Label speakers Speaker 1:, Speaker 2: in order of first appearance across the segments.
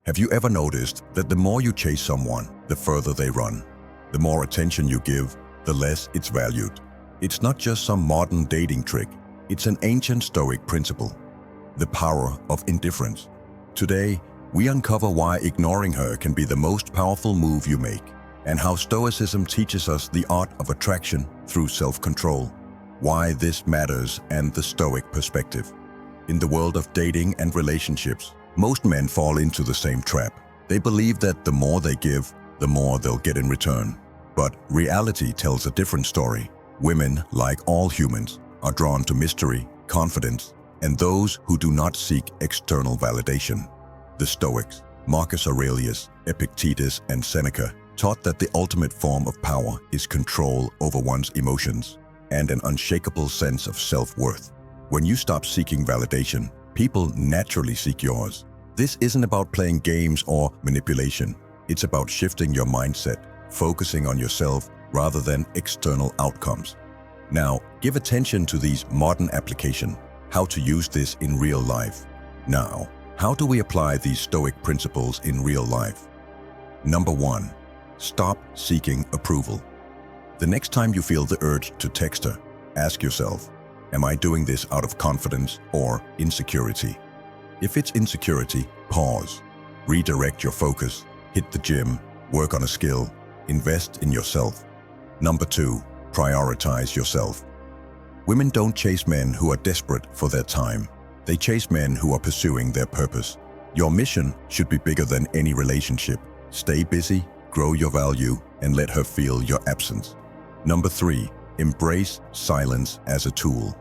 Speaker 1: Have you ever noticed that the more you chase someone, the further they run? The more attention you give, the less it's valued. It's not just some modern dating trick, it's an ancient Stoic principle, the power of indifference. Today, we uncover why ignoring her can be the most powerful move you make, and how Stoicism teaches us the art of attraction through self-control, why this matters, and the Stoic perspective. In the world of dating and relationships, most men fall into the same trap. They believe that the more they give, the more they'll get in return. But reality tells a different story. Women, like all humans, are drawn to mystery, confidence, and those who do not seek external validation. The Stoics, Marcus Aurelius, Epictetus, and Seneca, taught that the ultimate form of power is control over one's emotions and an unshakable sense of self-worth. When you stop seeking validation, people naturally seek yours. This isn't about playing games or manipulation. It's about shifting your mindset, focusing on yourself rather than external outcomes. Now, give attention to these modern applications. How to use this in real life. Now, how do we apply these Stoic principles in real life? Number 1. Stop seeking approval. The next time you feel the urge to text her, ask yourself, am I doing this out of confidence or insecurity? If it's insecurity, pause. Redirect your focus, hit the gym, work on a skill, invest in yourself. Number 2, prioritize yourself. Women don't chase men who are desperate for their time. They chase men who are pursuing their purpose. Your mission should be bigger than any relationship. Stay busy, grow your value, and let her feel your absence. Number 3, embrace silence as a tool.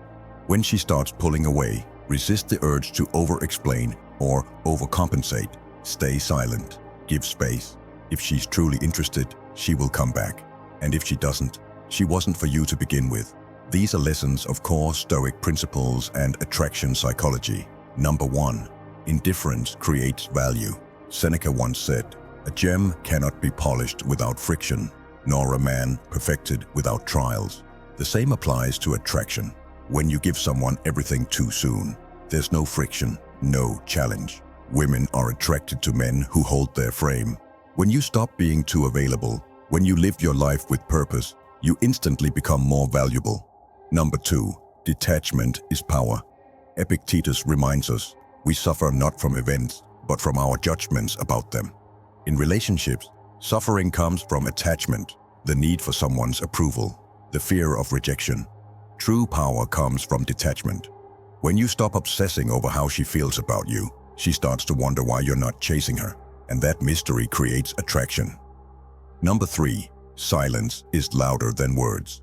Speaker 1: When she starts pulling away, resist the urge to over-explain or overcompensate. Stay silent. Give space. If she's truly interested, she will come back. And if she doesn't, she wasn't for you to begin with. These are lessons of core Stoic principles and attraction psychology. Number 1, indifference creates value. Seneca once said, "A gem cannot be polished without friction, nor a man perfected without trials." The same applies to attraction. When you give someone everything too soon, there's no friction, no challenge. Women are attracted to men who hold their frame. When you stop being too available, when you live your life with purpose, you instantly become more valuable. Number 2, detachment is power. Epictetus reminds us, we suffer not from events, but from our judgments about them. In relationships, suffering comes from attachment, the need for someone's approval, the fear of rejection. True power comes from detachment. When you stop obsessing over how she feels about you, she starts to wonder why you're not chasing her, and that mystery creates attraction. Number 3, silence is louder than words.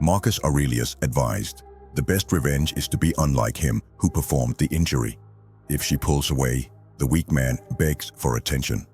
Speaker 1: Marcus Aurelius advised, the best revenge is to be unlike him who performed the injury. If she pulls away, the weak man begs for attention.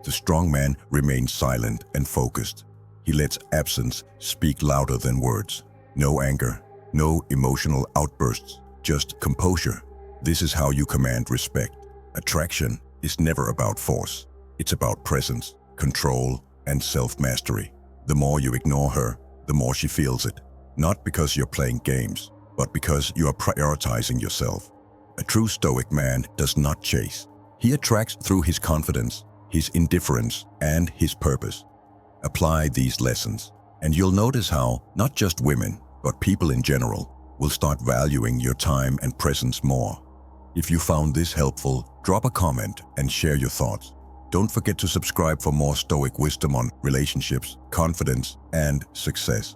Speaker 1: The strong man remains silent and focused. He lets absence speak louder than words. No anger, no emotional outbursts, just composure. This is how you command respect. Attraction is never about force. It's about presence, control, and self-mastery. The more you ignore her, the more she feels it. Not because you're playing games, but because you are prioritizing yourself. A true Stoic man does not chase. He attracts through his confidence, his indifference, and his purpose. Apply these lessons, and you'll notice how not just women, but people in general, will start valuing your time and presence more. If you found this helpful, drop a comment and share your thoughts. Don't forget to subscribe for more Stoic wisdom on relationships, confidence, and success.